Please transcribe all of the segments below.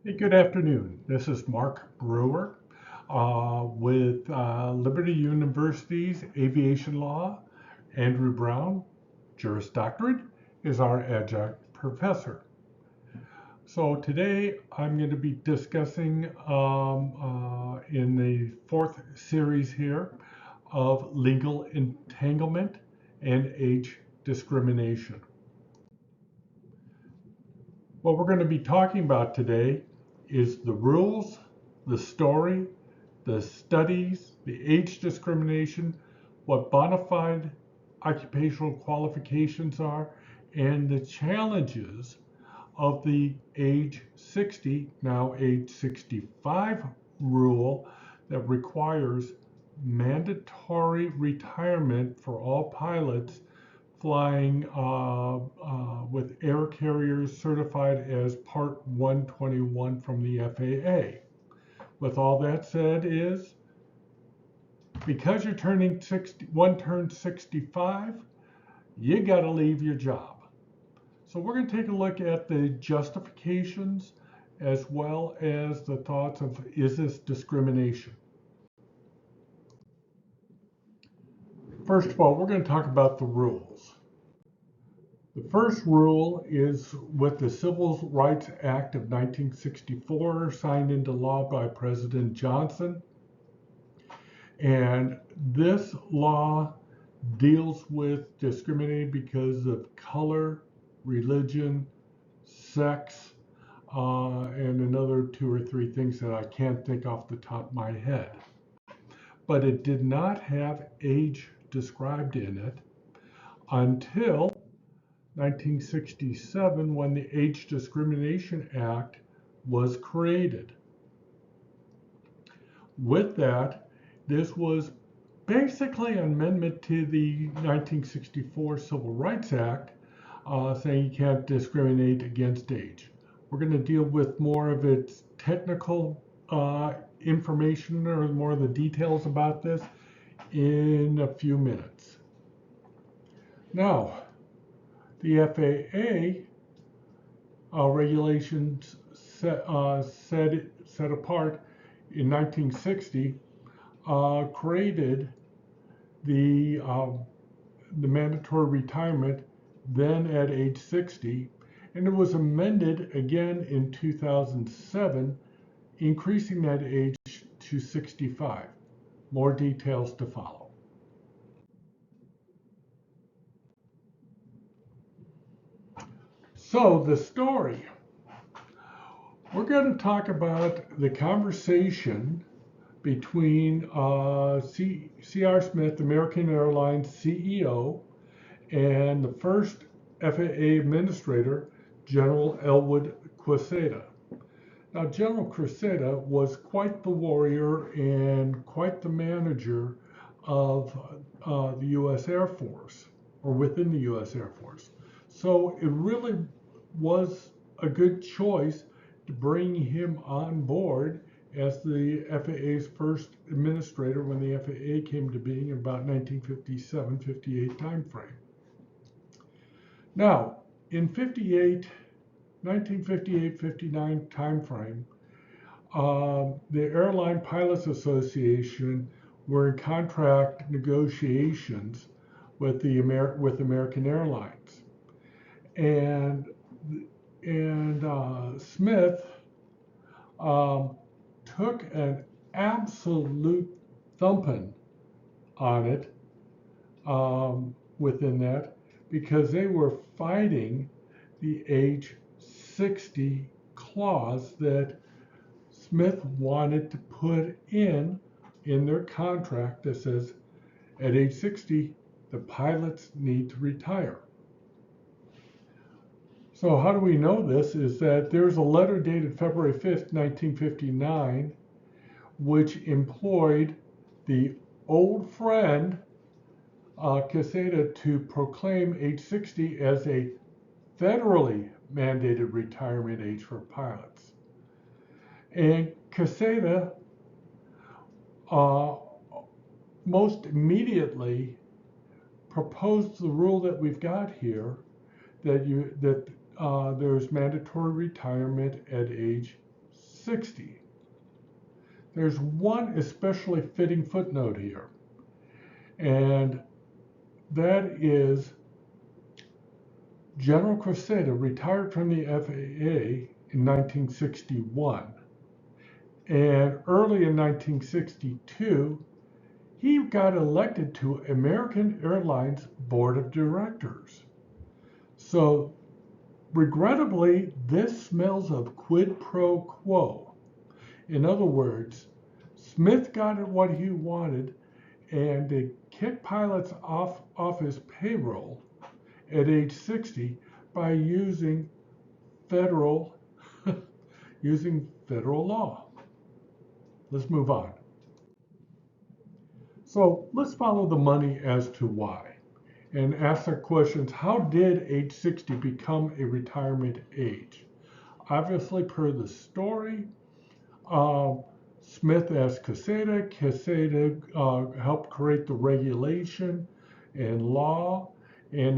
Hey, good afternoon. This is Mark Brewer with Liberty University's Aviation Law. Andrew Brown, Juris Doctorate, is our adjunct professor. So today I'm going to be discussing in the fourth series here of legal entanglement and age discrimination. What we're going to be talking about today is the rules, the story, the studies, the age discrimination, what bona fide occupational qualifications are, and the challenges of the age 60, now age 65 rule that requires mandatory retirement for all pilots flying with air carriers certified as Part 121 from the FAA. With all that said is, because you're turning 65, you got to leave your job. So we're going to take a look at the justifications as well as the thoughts of, is this discrimination? First of all, we're going to talk about the rules. The first rule is with the Civil Rights Act of 1964, signed into law by President Johnson. And this law deals with discriminating because of color, religion, sex, and another two or three things that I can't think off the top of my head. But it did not have age described in it until 1967 when the Age Discrimination Act was created. With that, this was basically an amendment to the 1964 Civil Rights Act, saying you can't discriminate against age. We're going to deal with more of its technical information or more of the details about this in a few minutes. Now, the FAA regulations set apart in 1960 created the mandatory retirement then at age 60, and it was amended again in 2007, increasing that age to 65. More details to follow. So the story. We're going to talk about the conversation between C.R. Smith, American Airlines CEO, and the first FAA administrator, General Elwood Quesada. Now, General Quesada was quite the warrior and quite the manager of the U.S. Air Force, or within the U.S. Air Force. So it really was a good choice to bring him on board as the FAA's first administrator when the FAA came to being in about 1957-58 timeframe. Now, in 1958-59 timeframe, the Airline Pilots Association were in contract negotiations with American Airlines, and Smith took an absolute thumping on it within that, because they were fighting the age 60 clause that Smith wanted to put in their contract that says at age 60 the pilots need to retire. So how do we know this? Is that there's a letter dated February 5th, 1959, which employed the old friend Quesada to proclaim age 60 as a federally mandated retirement age for pilots. And Quesada most immediately proposed the rule that we've got here, that there's mandatory retirement at age 60. There's one especially fitting footnote here, and that is General Quesada retired from the FAA in 1961, and early in 1962, he got elected to American Airlines Board of Directors. So, regrettably, this smells of quid pro quo. In other words, Smith got what he wanted, and they kicked pilots off his payroll at age 60 by using federal law. Let's move on. So let's follow the money as to why and ask the questions. How did age 60 become a retirement age? Obviously, per the story, Smith asked Quesada. Quesada helped create the regulation and law, and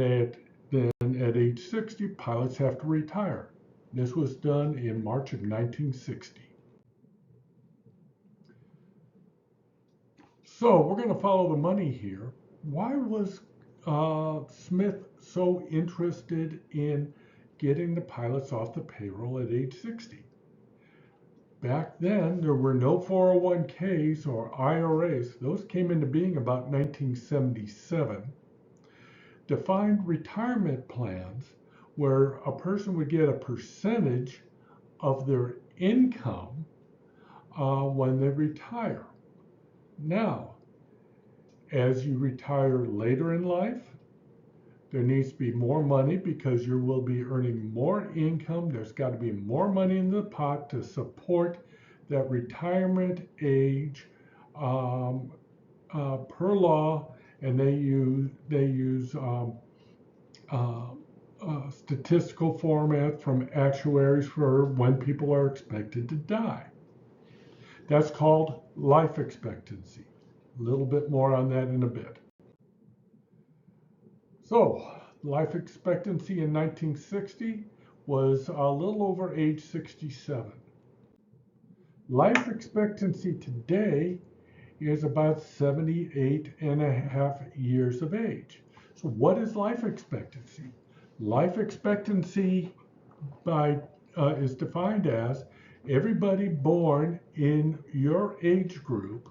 then at age 60, pilots have to retire. This was done in March of 1960. So we're going to follow the money here. Why was Smith so interested in getting the pilots off the payroll at age 60? Back then, there were no 401ks or IRAs. Those came into being about 1977. Defined retirement plans where a person would get a percentage of their income when they retire. Now, as you retire later in life, there needs to be more money because you will be earning more income. There's got to be more money in the pot to support that retirement age per law, and they use statistical format from actuaries for when people are expected to die. That's called life expectancy. A little bit more on that in a bit. So, life expectancy in 1960 was a little over age 67. Life expectancy today is about 78 and a half years of age. So what is life expectancy? Life expectancy is defined as everybody born in your age group.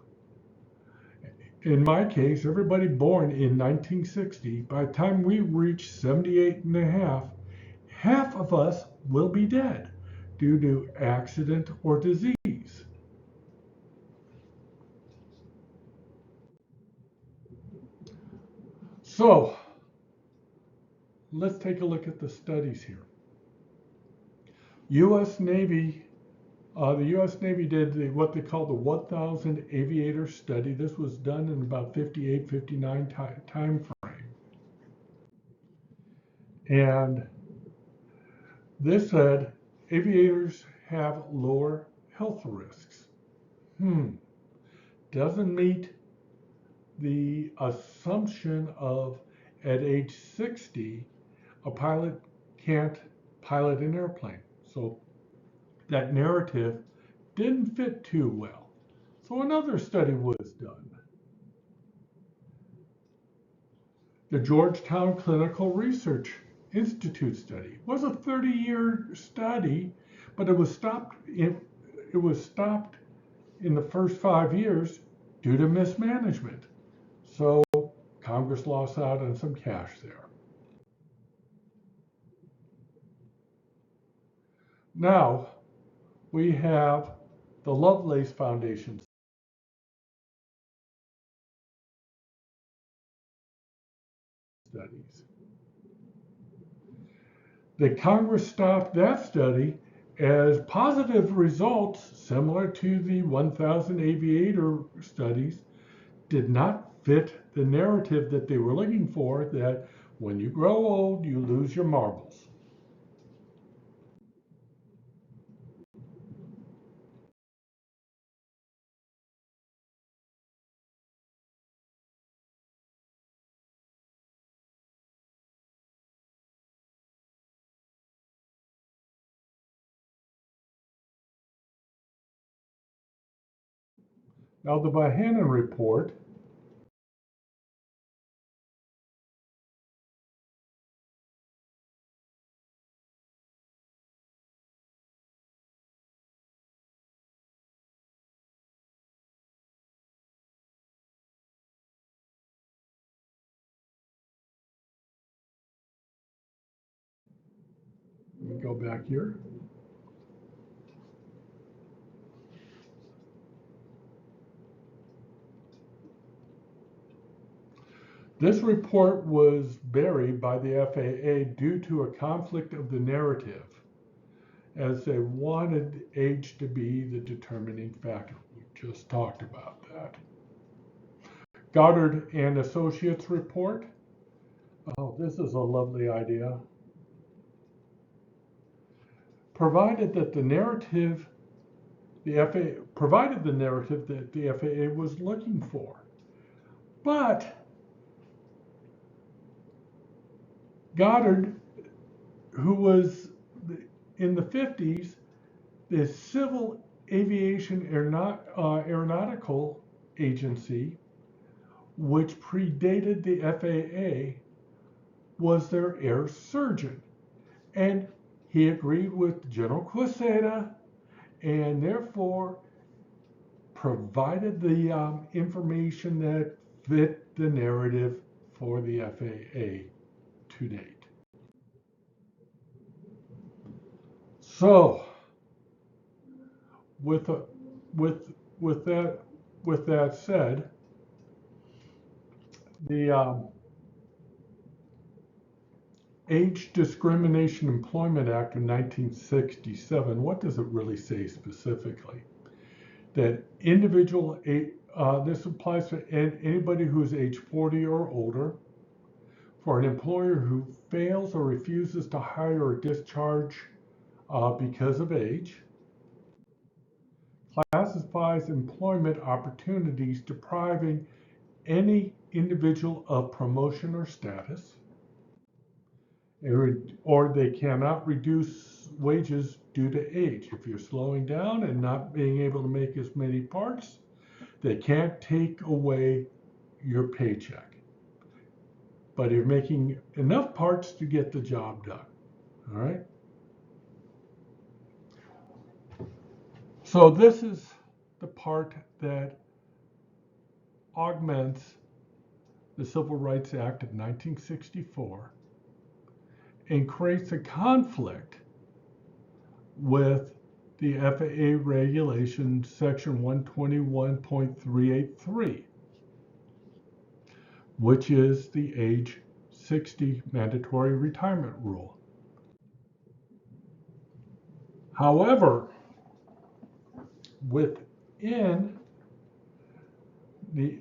In my case, everybody born in 1960, by the time we reach 78 and a half of us will be dead due to accident or disease. So, let's take a look at the studies here. U.S. Navy, the U.S. Navy did what they call the 1,000 aviator study. This was done in about 58, 59 time frame. And this said aviators have lower health risks. Doesn't meet the assumption of at age 60, a pilot can't pilot an airplane. So that narrative didn't fit too well. So another study was done. The Georgetown Clinical Research Institute study was a 30-year study, but it was stopped in the first 5 years due to mismanagement. So Congress lost out on some cash there. Now we have the Lovelace Foundation studies. The Congress stopped that study as positive results, similar to the 1,000 aviator studies, did not fit the narrative that they were looking for, that when you grow old, you lose your marbles. Now the Bohannon report let me go back here. This report was buried by the FAA due to a conflict of the narrative, as they wanted age to be the determining factor. We just talked about that. Goddard and Associates report. Oh, this is a lovely idea. Provided that the narrative provided the narrative that the FAA was looking for. But Goddard, who was in the 50s, the Civil Aviation Aeronautical Agency, which predated the FAA, was their air surgeon. And he agreed with General Quesada and therefore provided the information that fit the narrative for the FAA to date. So, with that said, the Age Discrimination Employment Act of 1967, what does it really say specifically? That this applies to anybody who is age 40 or older, for an employer who fails or refuses to hire or discharge because of age, classifies employment opportunities depriving any individual of promotion or status, or they cannot reduce wages due to age. If you're slowing down and not being able to make as many parts, they can't take away your paycheck. But you're making enough parts to get the job done. All right? So this is the part that augments the Civil Rights Act of 1964 and creates a conflict with the FAA regulation section 121.383, which is the age 60 mandatory retirement rule. However, within the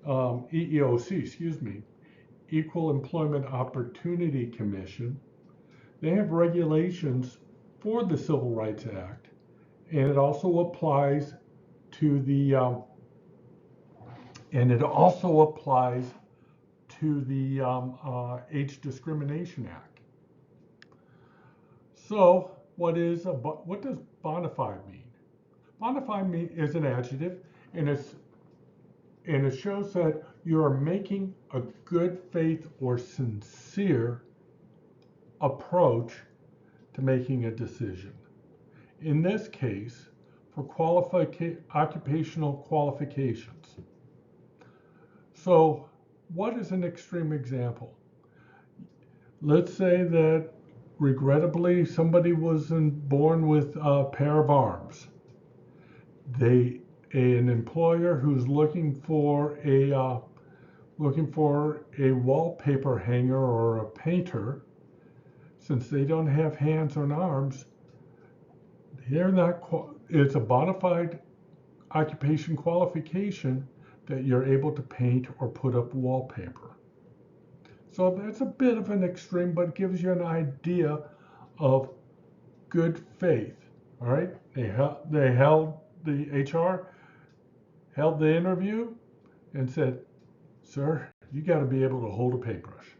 EEOC, Equal Employment Opportunity Commission, they have regulations for the Civil Rights Act, and it also applies to the Age Discrimination Act. So, what does bona mean? Bona fide is an adjective, and it shows that you are making a good faith or sincere approach to making a decision. In this case, for occupational qualifications. So, what is an extreme example? Let's say that regrettably somebody was born with a pair of arms. An employer who's looking for a wallpaper hanger or a painter, since they don't have hands or arms, it's a bona fide occupation qualification that you're able to paint or put up wallpaper. So that's a bit of an extreme, but it gives you an idea of good faith. All right, they held the HR held the interview and said, "Sir, you got to be able to hold a paintbrush."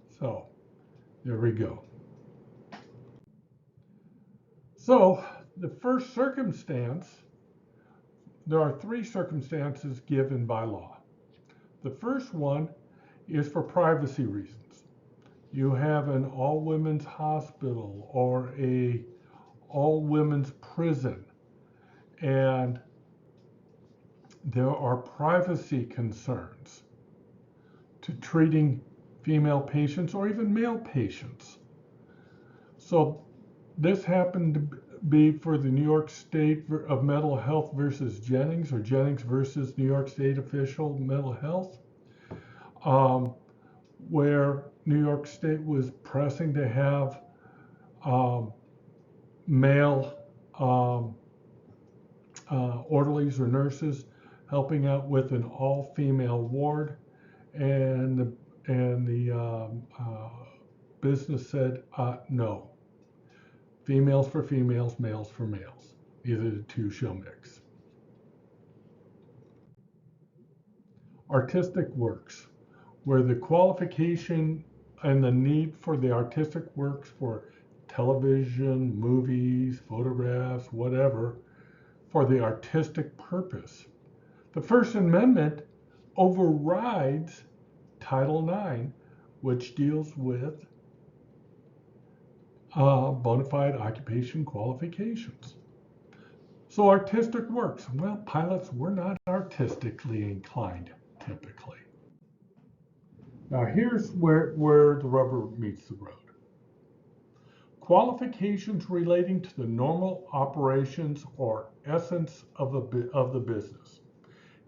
So there we go. So the first circumstance there are three circumstances given by law. The first one is for privacy reasons. You have an all-women's hospital or a all-women's prison, and there are privacy concerns to treating female patients or even male patients. So this happened to be for the New York State of Mental Health versus Jennings, or Jennings versus New York State Official Mental Health, where New York State was pressing to have male orderlies or nurses helping out with an all-female ward, and the business said no. Females for females, males for males. Either the two shall mix. Artistic works, where the qualification and the need for the artistic works for television, movies, photographs, whatever, for the artistic purpose. The First Amendment overrides Title IX, which deals with bona fide occupation qualifications. So artistic works, well, pilots were not artistically inclined typically. Now here's where the rubber meets the road. Qualifications relating to the normal operations or essence of the business.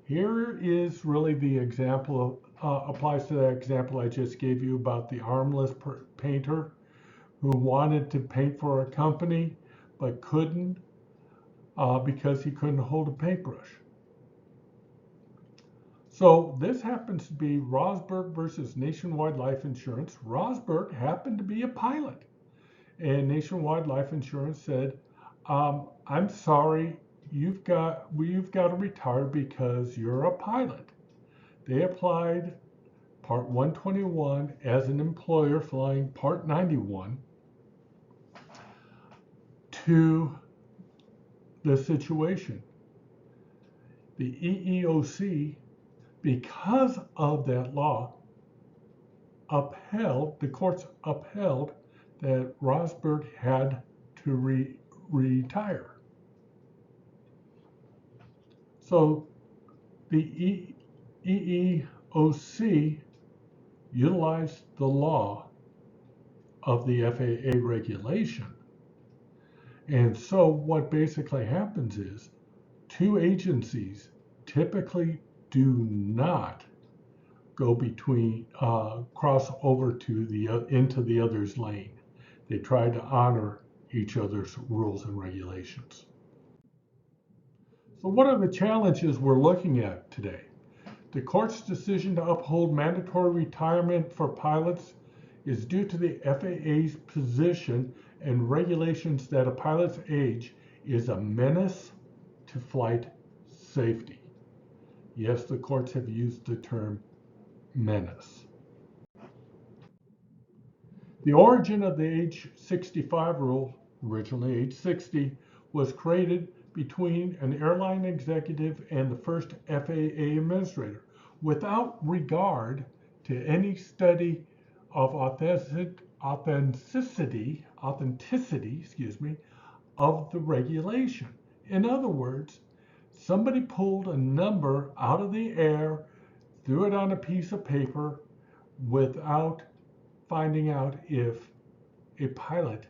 Here is really the example, applies to that example I just gave you about the armless painter who wanted to paint for a company but couldn't because he couldn't hold a paintbrush. So this happens to be Rosberg versus Nationwide Life Insurance. Rosberg happened to be a pilot, and Nationwide Life Insurance said, I'm sorry, you've got to retire because you're a pilot. They applied Part 121 as an employer flying Part 91 to the situation. The EEOC, because of that law, the courts upheld that Rosberg had to retire. So the EEOC utilized the law of the FAA regulation. And so what basically happens is two agencies typically do not go between, cross over to into the other's lane. They try to honor each other's rules and regulations. So what are the challenges we're looking at today? The court's decision to uphold mandatory retirement for pilots is due to the FAA's position and regulations that a pilot's age is a menace to flight safety. Yes, the courts have used the term menace. The origin of the age 65 rule, originally age 60, was created between an airline executive and the first FAA administrator, without regard to any study of authenticity, of the regulation. In other words, somebody pulled a number out of the air, threw it on a piece of paper without finding out if a pilot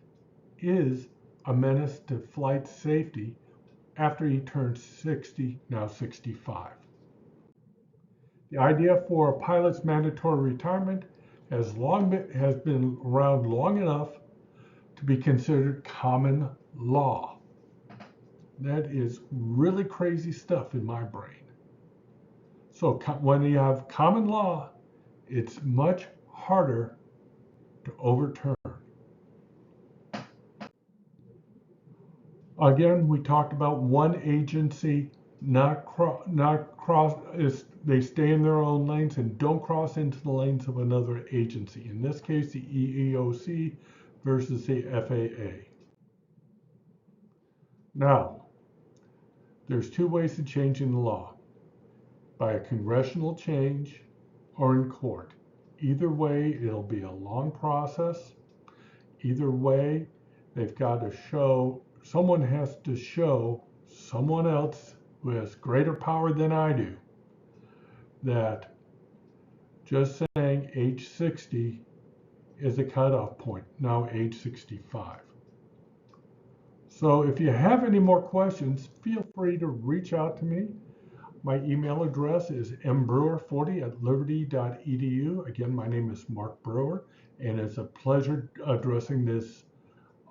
is a menace to flight safety after he turns 60, now 65. The idea for a pilot's mandatory retirement has been around long enough to be considered common law. That is really crazy stuff in my brain. So when you have common law, it's much harder to overturn. Again, we talked about one agency not cross, they stay in their own lanes and don't cross into the lanes of another agency. In this case, the EEOC versus the FAA. Now, There's two ways of changing the law: by a congressional change or in court. Either way, it'll be a long process. Either way, they've got to show, someone has to show someone else who has greater power than I do that just saying age 60 is a cutoff point, now age 65. So if you have any more questions, feel free to reach out to me. My email address is mbrewer40@liberty.edu. Again, my name is Mark Brewer, and it's a pleasure addressing this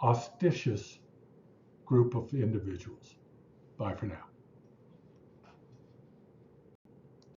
auspicious group of individuals. Bye for now.